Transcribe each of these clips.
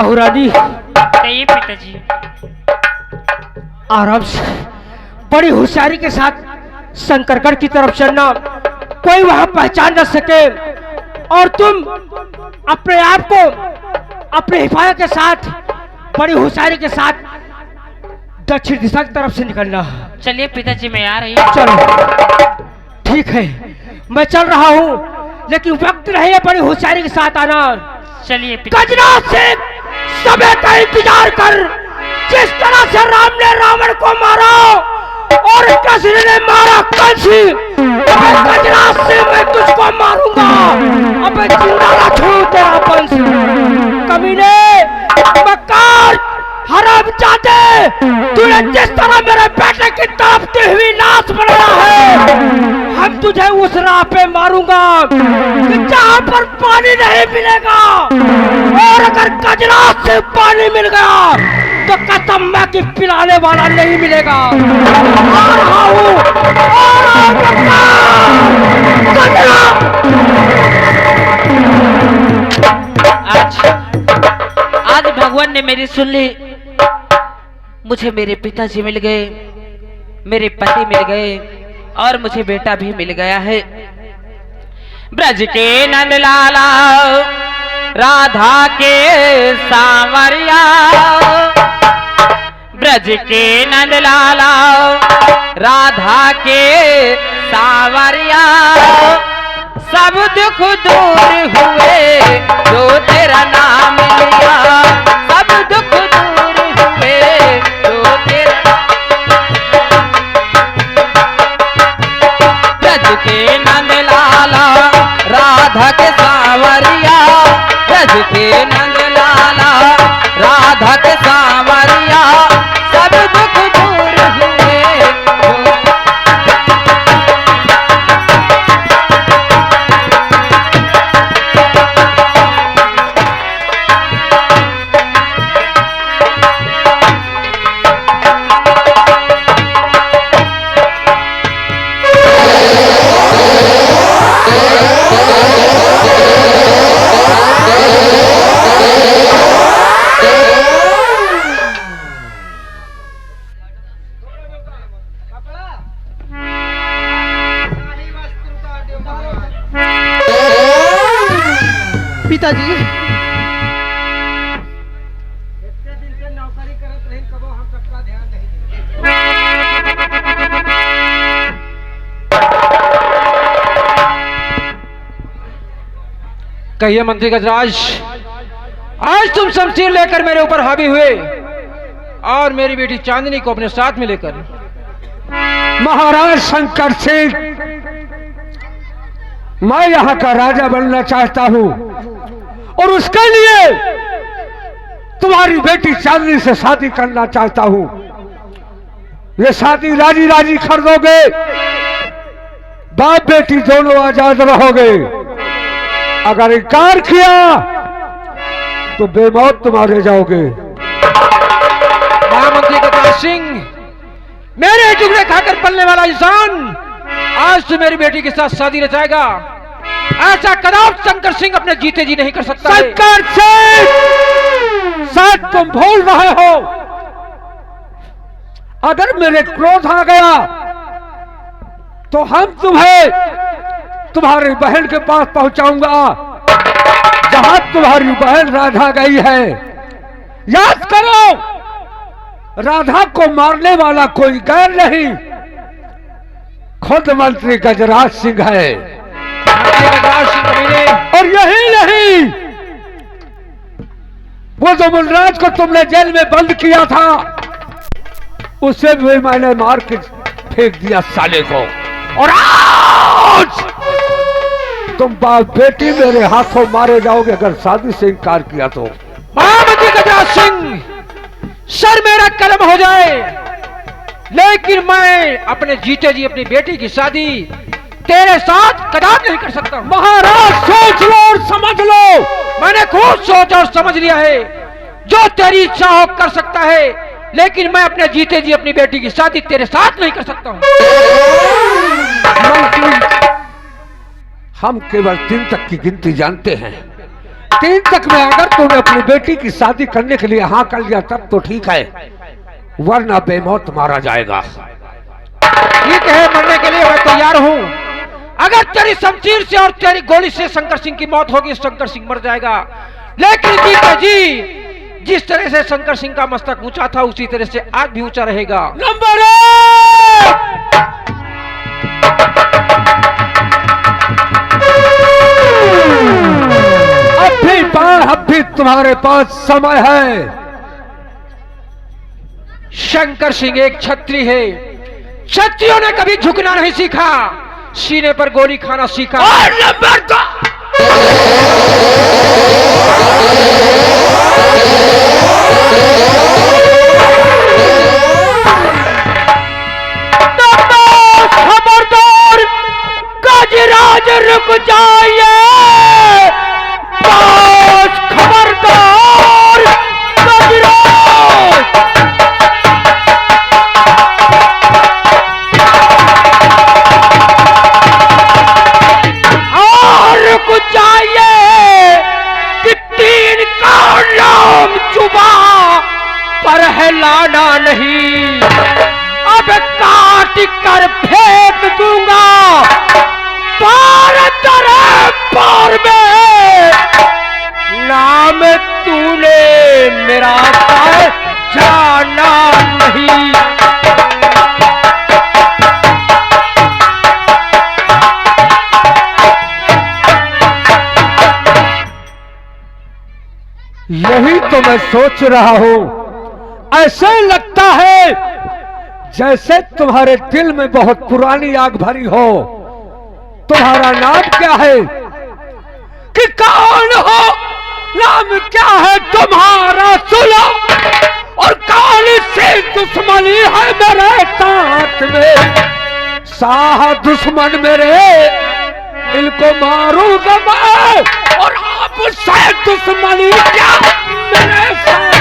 बहुरानी कहिए पिताजी। आराम से बड़ी होशियारी के साथ शंकरगढ़ की तरफ चलना, कोई वहां पहचान न सके और तुम अपने आप को अपने हिफाजत के साथ बड़ी होशियारी के साथ दक्षिण दिशा की तरफ से निकलना। चलिए पिताजी मैं आ रही हूँ। चलो ठीक है, मैं चल रहा हूँ, लेकिन वक्त नहीं है, बड़ी होशियारी के साथ आना। चलिए पिताजी। गजना से समय का इंतजार कर। जिस तरह से राम ने रावण को मारा और कृष्ण ने मारा कंसी, गजना से मैं तुझको मारूंगा। अबे जिंदा ना छोड़ू तेरा वंश। कमीने, मक्कार, हरामजादे, तूने जिस तरह मेरे बेटे की तड़पती हुई लाश बनाया है, हम तुझे उस राह पे मारूंगा कि जहां पर पानी नहीं मिलेगा, और अगर गजना से पानी मिल गया तो कसम मैं कि पिलाने वाला नहीं मिलेगा। आ रहा हूं, आज भगवान ने मेरी सुन ली। मुझे मेरे पिताजी मिल गए, मेरे पति मिल गए और मुझे बेटा भी मिल गया है। ब्रज के नंदलाला, राधा के सांवरिया, ब्रज के नंदलाला, राधा के सांवरिया, सब दुख दूर हुए जो तेरा नाम लिया, सब दुख दूर हुए जो तेरा। ब्रज के नंदलाला, राधा के सांवरिया, ब्रज के नंदलाला, राधा के सांवरिया, सब दुख दूर हुए जो। पिताजी इतने दिन से नौकरी करत रही, कबो हम सबका ध्यान नहीं दिया। कहिए मंत्री गजराज, आज तुम शमशीर लेकर मेरे ऊपर हावी हुए और मेरी बेटी चांदनी को अपने साथ में लेकर। महाराज शंकर सिंह, मैं यहाँ का राजा बनना चाहता हूँ और उसके लिए तुम्हारी बेटी चांदनी से शादी करना चाहता हूँ। ये शादी राजी राजी कर दोगे, बाप बेटी दोनों आजाद रहोगे। अगर इनकार किया तो बेमौत तुम मारे जाओगे। महामंत्री गजराज सिंह, मेरे टुकड़े खाकर पलने वाला इंसान आज से मेरी बेटी के साथ शादी रचाएगा। ऐसा कदापि शंकर सिंह अपने जीते जी नहीं कर सकता। शंकर सिंह, शायद तुम भूल रहे हो, अगर मेरे क्रोध आ गया तो हम तुम्हें तुम्हारी बहन के पास पहुंचाऊंगा, जहां तुम्हारी बहन राधा गई है। याद करो, राधा को मारने वाला कोई गैर नहीं, खुद मंत्री गजराज सिंह है। गजराज सिंह कमीने, और यही नहीं, वो जो मुलराज को तुमने जेल में बंद किया था, उसे भी मैंने मार के फेंक दिया साले को। और आज तुम बाप बेटी मेरे हाथों मारे जाओगे अगर शादी से इनकार किया तो। महामंत्री गजराज सिंह, सर मेरा कलम हो जाए, लेकिन मैं अपने जीते जी अपनी बेटी की शादी तेरे साथ कदापि नहीं कर सकता। महाराज सोच लो और समझ लो। मैंने खूब सोच और समझ लिया है, जो तेरी इच्छा हो कर सकता है, लेकिन मैं अपने जीते जी अपनी बेटी की शादी तेरे साथ नहीं कर सकता हूँ। मंत्री, हम केवल 3 तक की गिनती जानते हैं। 3 तक में अगर तूने अपनी बेटी की शादी करने के लिए हाँ कर लिया तब तो ठीक है, वरना बेमौत मारा जाएगा। ठीक है, मरने के लिए मैं तैयार हूँ। अगर तेरी शमशीर से और तेरी गोली से शंकर सिंह की मौत होगी, शंकर सिंह मर जाएगा। लेकिन जीता जी, जिस तरह से शंकर सिंह का मस्तक ऊंचा था उसी तरह से आज भी ऊंचा रहेगा। नंबर 1 अब भी तुम्हारे पास समय है। शंकर सिंह एक क्षत्रिय है। क्षत्रियों ने कभी झुकना नहीं सीखा, सीने पर गोली खाना सीखा। और नंबर 2 खबरदार, गजराज रुक जाइए। बस खबरदार गजराज। रुक जाइए कि 3 का नाम जुबा पर है लाना नहीं। अब काट कर फेंक दूंगा पार तेरे पार में। नाम तूने मेरा जाना नहीं। यही तो मैं सोच रहा हूं। ऐसे लगता है जैसे तुम्हारे दिल में बहुत पुरानी आग भरी हो। तुम्हारा नाम क्या है? कि कौन हो? नाम क्या है तुम्हारा? सुनो। और कौन सी दुश्मनी है मेरे साथ में? साह दुश्मन मेरे, इनको मारूंगा मैं। और आपसे दुश्मनी क्या मेरे साथ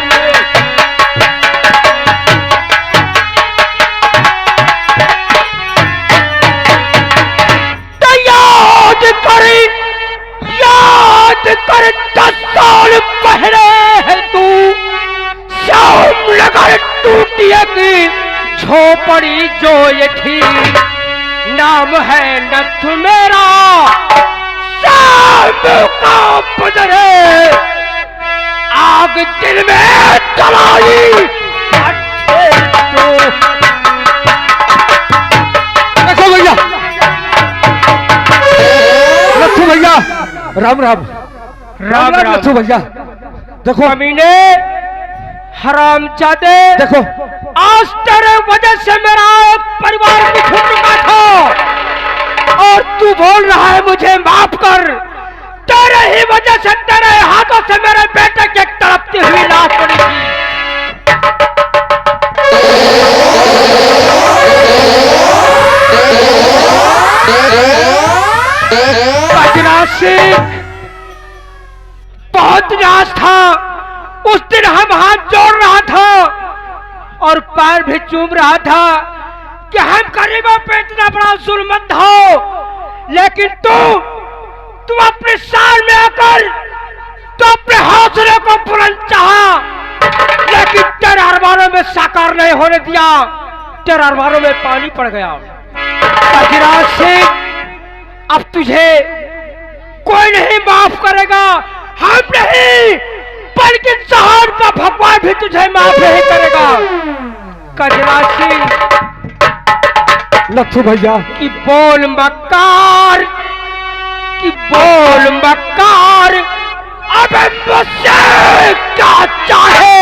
में? तो याद कर 10 साल पहले है तू शाम लगा टूटिए की झोपड़ी जो ये थी। नाम है नथ मेरा, शाम का बदले आग दिल में जलाई। देखो भैया, नथु भैया, राम राम। राम राम नथु भैया। देखो अमीने हरामजादे, देखो आज तेरे वजह से मेरा एक परिवार बिखर चुका था और तू बोल रहा है मुझे माफ कर। तेरे ही वजह से तेरे हाथों से मेरे बेटे की तड़पती हुई लाश पड़ी थी। गजराज सिंह, बहुत नाश था। उस दिन हम हाथ जोड़ रहा था और पैर भी चूम रहा था कि हम गरीबों पे इतना बड़ा जुल्मत हो। लेकिन तू अपने साल में आकर तो अपने हौसले को बुलंद चाहा, लेकिन तेरे अरमानों में साकार नहीं होने दिया। तेरे अरमानों में पानी पड़ गया। गजराज सिंह, अब तुझे कोई नहीं माफ करेगा। हम नहीं, बल्कि जहान का भगवान भी तुझे माफ नहीं करेगा। गजराज सिंह, नथु भैया, कि बोल मक्कार, कि बोल मक्कार, अब मुझसे क्या चाहे?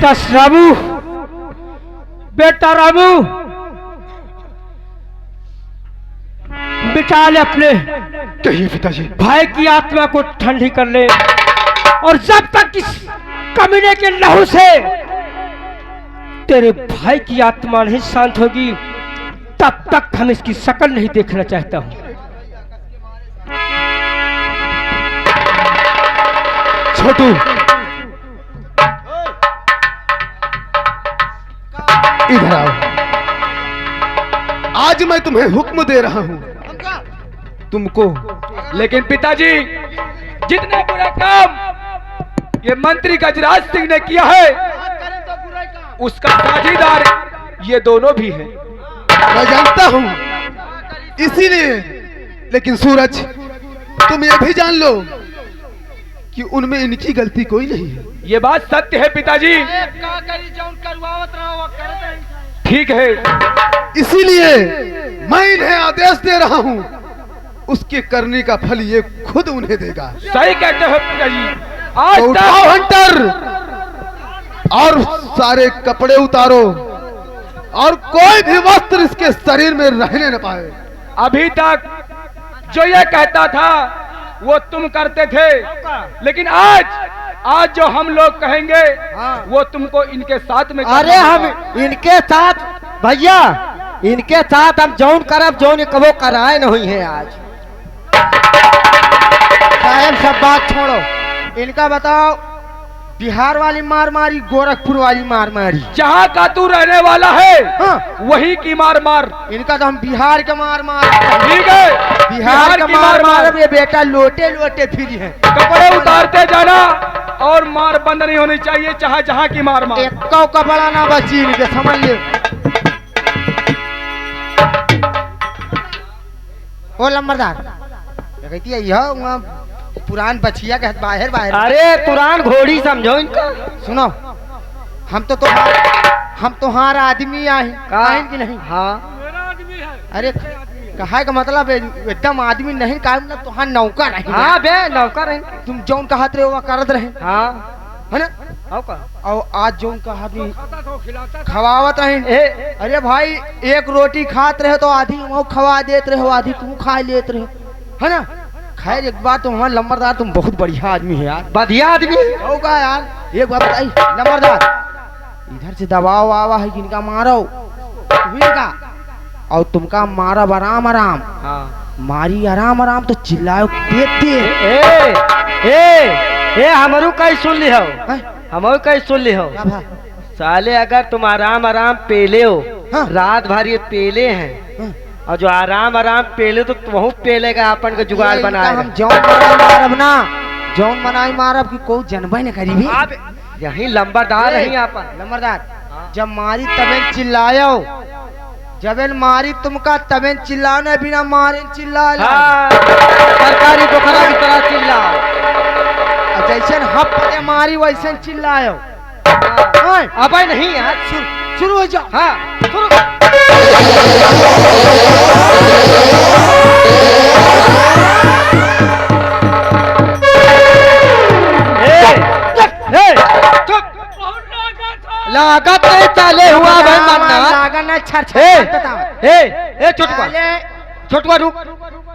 बेटा रामू, बेटा रामू, बिठा ले अपने कहिए पिताजी। भाई की आत्मा को ठंडी कर ले, और जब तक इस कमीने के लहू से तेरे भाई की आत्मा नहीं शांत होगी, तब तक हम इसकी शक्ल नहीं देखना चाहता हूं। छोटू, इधर आओ। आज मैं तुम्हें हुक्म दे रहा हूं तुमको। लेकिन पिताजी, जितने बुरे काम ये मंत्री गजराज सिंह ने किया है, उसका साझीदार ये दोनों भी हैं। मैं जानता हूं, इसीलिए। लेकिन सूरज, तुम ये भी जान लो कि उनमें इनकी गलती कोई नहीं है। ये बात सत्य है पिताजी। ठीक है, इसीलिए मैं इन्हें आदेश दे रहा हूं, उसके करने का फल ये खुद उन्हें देगा। सही कहते हो पिताजी। तो आज उठाओ तक हंटर, और सारे कपड़े उतारो, और कोई भी वस्त्र इसके शरीर में रहने न पाए। अभी तक जो ये कहता था वो तुम करते थे, लेकिन आज जो हम लोग कहेंगे वो तुमको इनके साथ में करना अरे हम होगा। इनके साथ भैया, इनके साथ हम जौन करब जौन कबो कराए न हुई है। आज साहब सब बात छोड़ो, इनका बताओ, बिहार वाली मार मारी, गोरखपुर वाली मार मारी। जहाँ का तू रहने वाला है हाँ। वही की मार मार। इनका तो हम बिहार के मार मार, ठीक है, बिहार का की मार मार। ये बेटा लोटे लोटे फिर है। कपड़े उतारते जाना, और मार बंद नहीं होनी चाहिए, चाहे जहाँ की मार मार। एक का बड़ा ना बची इनके, समझ ले। ओ लंबरदार, कहती है यह वहाँ पुरान बछिया के बाहर बाहर। अरे पुरान घोड़ी समझो इनको। सुनो, हम तुम्हारा आदमी आए काहे कि नहीं? हाँ, अरे कहा का मतलब एकदम आदमी नहीं, का मतलब तुहार नौकर है। हाँ बे नौकर है। तुम जौन कहत रहे वो करत रहे, हाँ है ना? आओ का और आज जौन कहा भी खवावत रहे। अरे भाई, एक रोटी खात रहे तो आधी वो खवा देते रहे, आधी तू खा लेते रहे, है ना? खैर एक बात, तुम हमारा लंबरदार, तुम बहुत बढ़िया आदमी है यार, बढ़िया आदमी होगा यार। एक बात बताई लंबरदार, इधर से दबाव आवा है कि इनका मारो इनका, और तुमका मारा आराम आराम। हाँ। मारी आराम आराम तो चिल्लाओ देते। ए हमरू कहीं सुन ली हो, हमरू कहीं सुन ली हो। साले अगर तुम आराम आराम पेले हो, हाँ। रात भर ये पेले हैं, हाँ। और जो आराम आराम पेले तो तुम पेलेगा, अपन का जुगाड़ बनाए। हम जौन मनाई मारब ना, जौन मनाई मारब कि कोई जनबे न करी भी। यही लंबरदार नहीं अपन। लंबरदार, जब मारी तबे चिल्लायो, जबेन मारी तुमका तबे चिल्लाओ, न बिना मारे चिल्ला। हाँ, सरकारी पोखरा की तरह चिल्लाओ। जैसे हप मारी वैसे चिल्लायो। अब नहीं यार, शुरू हो जाओ। हाँ शुरू। लागत नहीं चाले हुआ भाई मरना। लागत नहीं छोटवा रुक।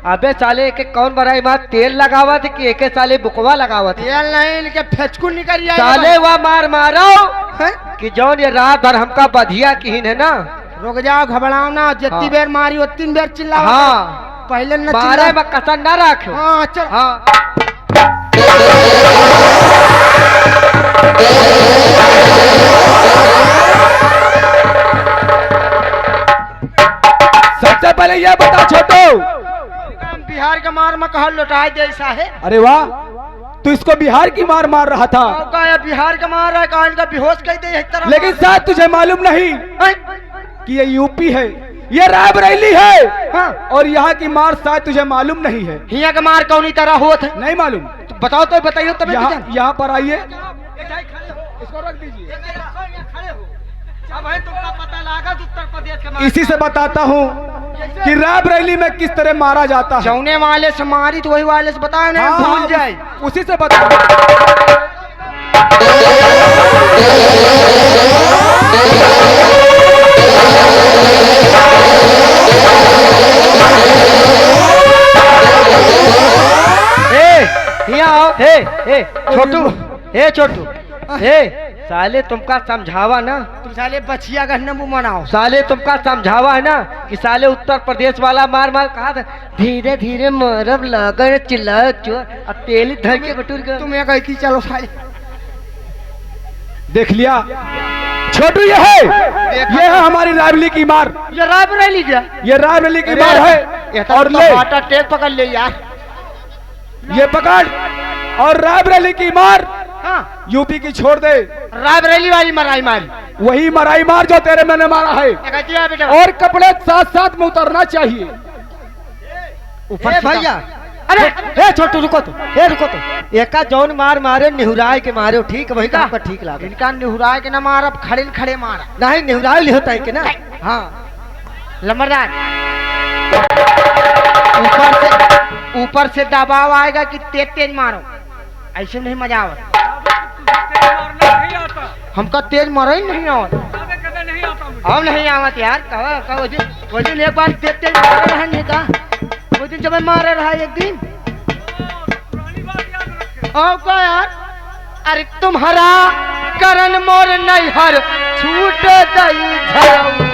अबे साले के कौन बराई मार तेल लगावा थे कि एक साले बुकवा लगावा थे? तेल नहीं, इनके फेचकू निकल जाए। साले हुआ मार मारो कि जौन ये रात भर हमका बधिया की है ना। रुक जाओ, घबराओ ना, जितनी बेर मारी उतनी बेर चिल्लाओ। हाँ, पहले न बारे में कसम ना रखो। हाँ चल। हाँ सबसे पहले ये बता छोटू, बिहार का मार में कहा लौटाए जैसा है। अरे वाह, तू इसको बिहार की मार मार रहा था, का बिहार का मार रहा है, कहा इनका बेहोश कर दे एक तरह। लेकिन शायद तुझे मालूम नहीं कि ये यूपी है, ये रायबरेली है। हाँ। और यहाँ की मार शायद तुझे मालूम नहीं है। हिया का मार कौन तरह होत है? नहीं मालूम? तो बताओ तो बताइए तब। यहाँ पर आइए। इसको रख दीजिए। अब है तुमका पता लगा उत्तर प्रदेश के इसी से बताता हूँ कि रायबरेली में किस तरह मारा जाता है। जौने वाले से मारी तो वही वाले से बताओ ना, हाँ, भूल जाए। उसी से बता। ए छोटू, ए छोटू, ए साले तुमका समझावा ना, तुम साले बचिया का नमू मनाओ। साले तुमका समझावा है ना कि साले उत्तर प्रदेश वाला मार मार कहा था धीरे धीरे मरब लगन चिल्ला चोर, अब तेल धर के बटूर कर। तुम्हें कही कि चलो साले देख लिया छोटू, ये है हमारी रायबरेली की मार। ये रायबरेली क्या? ये रायबरेली की मार है। और ले बाटा टेक पकड़ ले यार। ये पकड़, और रायबरेली की मार हाँ, यूपी की छोड़ दे। रायबरेली वाली मराई मारी, वही मराई मार जो तेरे मैंने मारा है। बेटा और कपड़े साथ साथ में उतरना चाहिए। ऊपर भैया। अरे ए छोटू रुको तो, ए रुको तो, एका जौन मार मारे निहुराए के मारे हो, ठीक वही काम पर ठीक लागे। इनका निहुराए के ना मार, अब खड़े न खड़े मार। नहीं निहुराए li होता है कि ना। हाँ लंबरदार, ऊपर से दबाव आएगा कि तेज तेज मारो, ऐसे नहीं मजा आवा। हमका तेज मारो ही नहीं आवत, अब नहीं आवत यार। वो दिन एक बार तेज तेज मारे रहने का, वो दिन जब मैं मारे रहा एक दिन। का यार, अरे तुम्हारा करण मोर नैहर छूट गई झरऊ।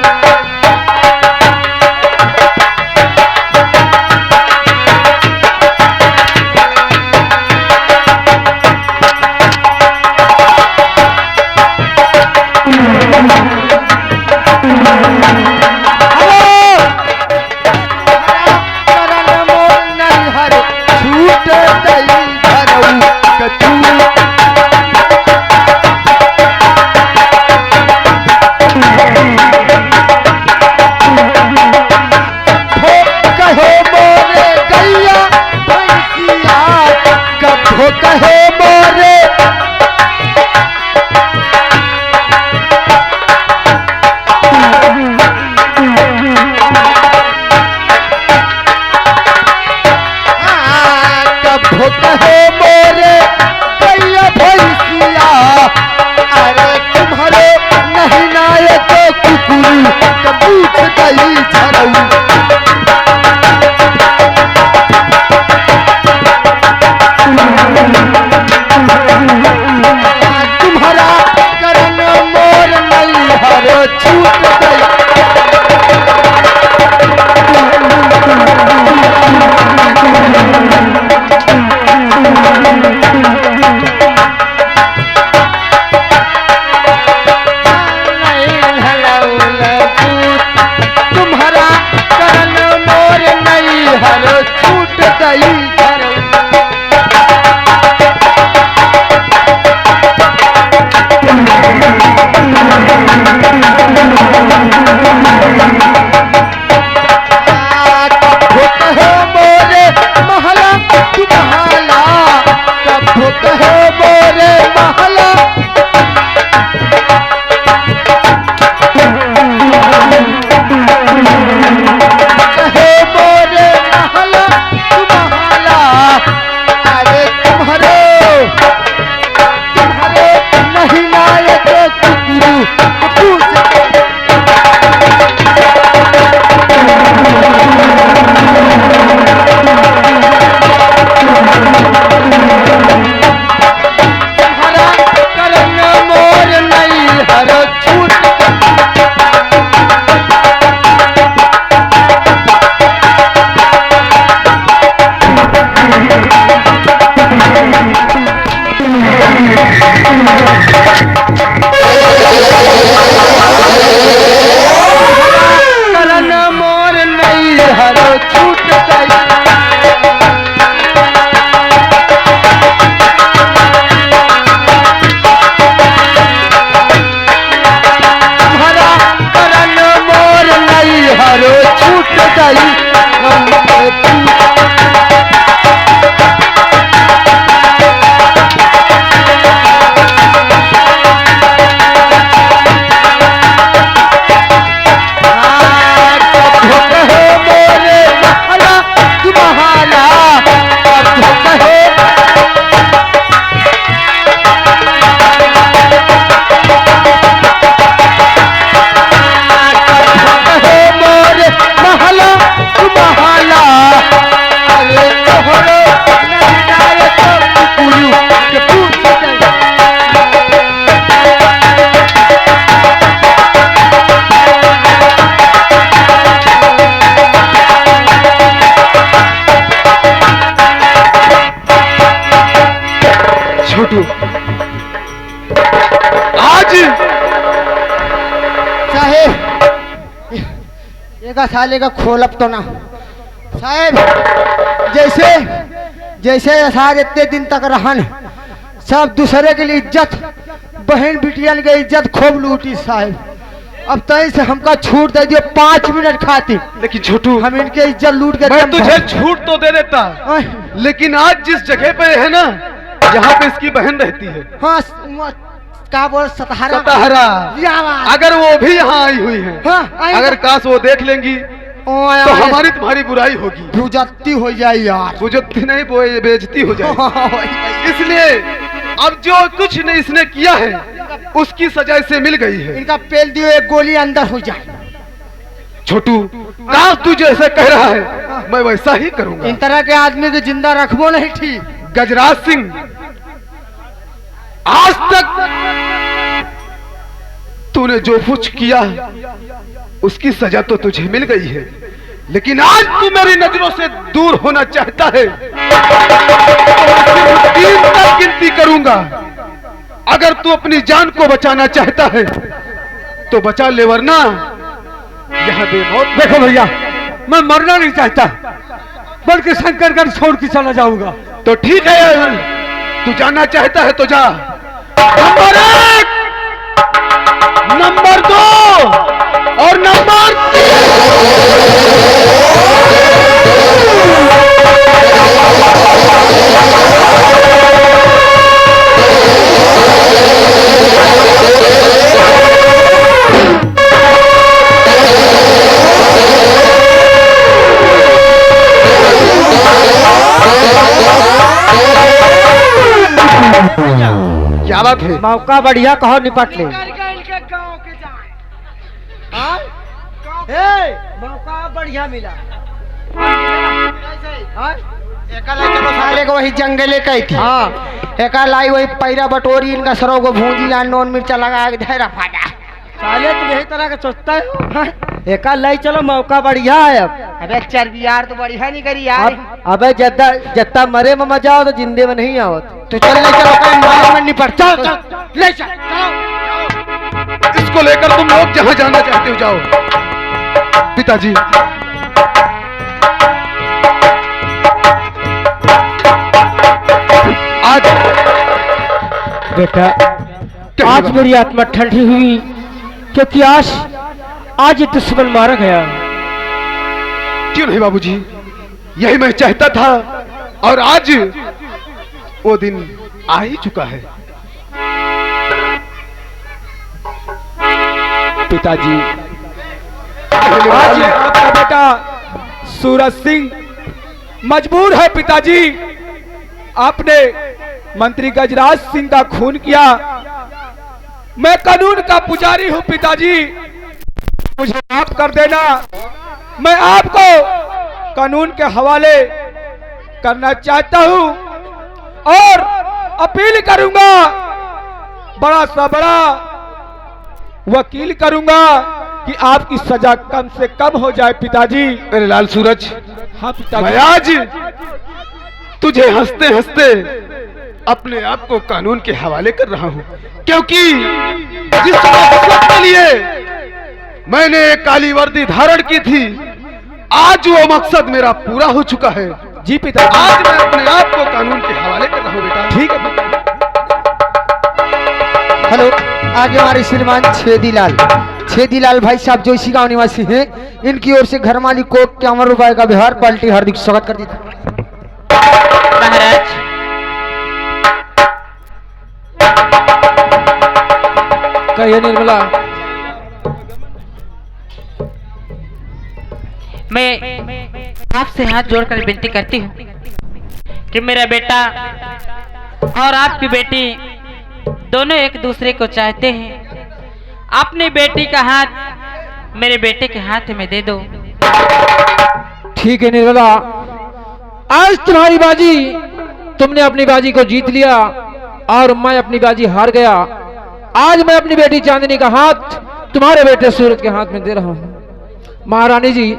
का साले का खोलब तो ना साहब। जैसे जैसे सारे इतने दिन तक रहन सब दूसरे के लिए इज्जत, बहन बिटियन के इज्जत खूब लूटी साहब। अब तय से हमका छूट दे दियो 5 मिनट खातिर। लेकिन छोटू, हम इनके इज्जत लूट के मैं तुझे छूट तो दे देता, लेकिन आज जिस जगह पे है ना, जहाँ पे इसकी बहन रहती है, हाँ क्या बोल सतहरा, अगर वो भी यहाँ आई हुई है, हाँ, अगर काश वो देख लेंगी तो हमारी तुम्हारी बुराई होगी। बुजत्ती हो जाए यार। बुजत्ती नहीं, बेइज्जती हो जाए। इसलिए अब जो कुछ ने इसने किया है उसकी सजा इसे मिल गई है। इनका पेल दियो एक गोली अंदर हो जाए। छोटू, काश तू जैसे कह रहा है मैं वैसा ही करूंगा। इन तरह के आदमी को जिंदा रखबो नहीं ठीक। गजराज सिंह, आज तक तूने जो कुछ किया उसकी सजा तो तुझे मिल गई है, लेकिन आज तू मेरी नजरों से दूर होना चाहता है तो 3 तक गिनती करूंगा। अगर तू अपनी जान को बचाना चाहता है तो बचा ले, वरना यह बेमौत। देखो भैया, मैं मरना नहीं चाहता, बल्कि शंकरगढ़ छोड़ के चला जाऊंगा। तो ठीक है, तू जाना चाहता है तो जा। नंबर 1, नंबर 2 और नंबर 3। क्या बात है? मौका बढ़िया कहो निपट ले। मौका बढ़िया मिला। साले को वही जंगले कही थी। एक लाई वही पैरा बटोरी, इनका सरों को भूंजी ला, नोन मिर्चा लगा के धैरा फाटा। साले तुम यही तरह का सोचता है। एक लाई चलो, मौका बढ़िया है। अब अबे चर्बी यार तो बढ़िया नहीं करी यार। अबे जत्ता मरे में मजा आओ तो जिंदे में नहीं आओ। तो चल ले चलो, कहीं मार में नहीं पड़ता। ले चल, चलो। इसको लेकर तुम लोग जहां जाना चाहते हो जाओ। पिताजी, आज बेटा, आज मेरी आत्मा ठंडी हुई क्योंकि आज दुश्मन मारा गया। क्यों नहीं बाबूजी, यही मैं चाहता था और आज वो दिन आ ही चुका है। पिताजी, आज आपका बेटा सूरज सिंह मजबूर है। पिताजी, आपने मंत्री गजराज सिंह का खून किया। मैं कानून का पुजारी हूं पिताजी, मुझे माफ कर देना। मैं आपको कानून के हवाले करना चाहता हूं और अपील करूंगा, बड़ा सा बड़ा वकील करूंगा कि आपकी सजा कम से कम हो जाए। पिताजी, मेरे लाल सूरज, हाँ पिताजी, मैं आज तुझे हंसते हंसते अपने आप को कानून के हवाले कर रहा हूं, क्योंकि जिस मकसद के लिए मैंने एक काली वर्दी धारण की थी, आज वो मकसद मेरा पूरा हो चुका है। जी पिताजी, आज मैं अपने आप को कानून के हवाले कर रहा हूं बेटा। ठीक है पिताजी। हेलो, आगे हमारे श्रीमान छेदीलाल भाई साहब जो इसी गांव निवासी हैं, इनकी ओर से घर मालिक को 51 रुपए का बिहार पार्टी हार्दिक स्वागत कर देता। महाराज, कहिए निर्मला। मैं आपसे हाथ जोड़कर विनती करती हूँ कि मेरा बेटा और आपकी बेटी दोनों एक दूसरे को चाहते हैं। अपनी बेटी का हाथ मेरे बेटे के हाथ में दे दो। ठीक है निर्मला, आज तुम्हारी बाजी, तुमने अपनी बाजी को जीत लिया और मैं अपनी बाजी हार गया। आज मैं अपनी बेटी चांदनी का हाथ तुम्हारे बेटे सूरज के हाथ में दे रहा हूं। महारानी जी,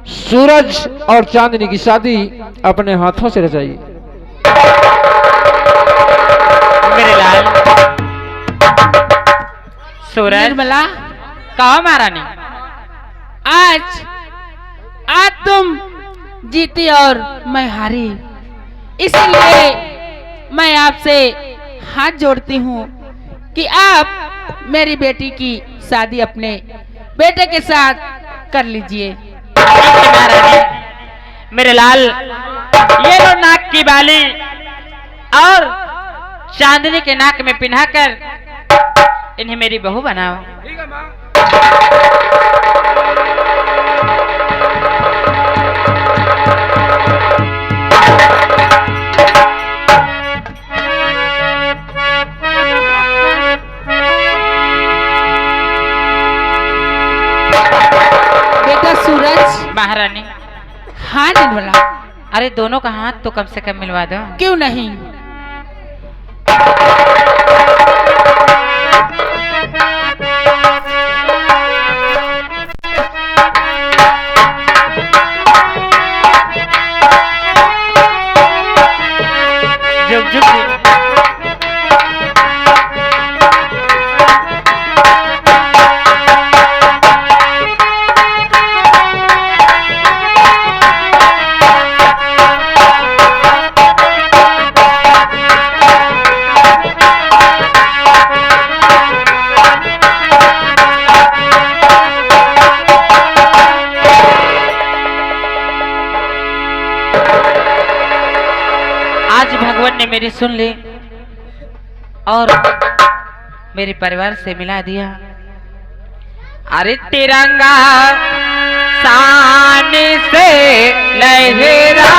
सूरज और चांदनी की शादी अपने हाथों से रचाइए। मेरे लाल सूरज, निर्मला, कहो महारानी, आज आज तुम जीती और मैं हारी, इसलिए मैं आपसे हाथ जोड़ती हूँ कि आप मेरी बेटी की शादी अपने बेटे के साथ कर लीजिए। मेरे लाल, ये लो नाक की बाली और चांदनी के नाक में पिन्हाकर इन्हें मेरी बहू बनाओ। ठीक है माँ। बेटा सूरज। महारानी। हाँ निर्मला। अरे दोनों का हाथ तो कम से कम मिलवा दो। क्यों नहीं। जुग जुग। आज भगवान ने मेरी सुन ली और मेरे परिवार से मिला दिया। अरे तिरंगा शान से लहरा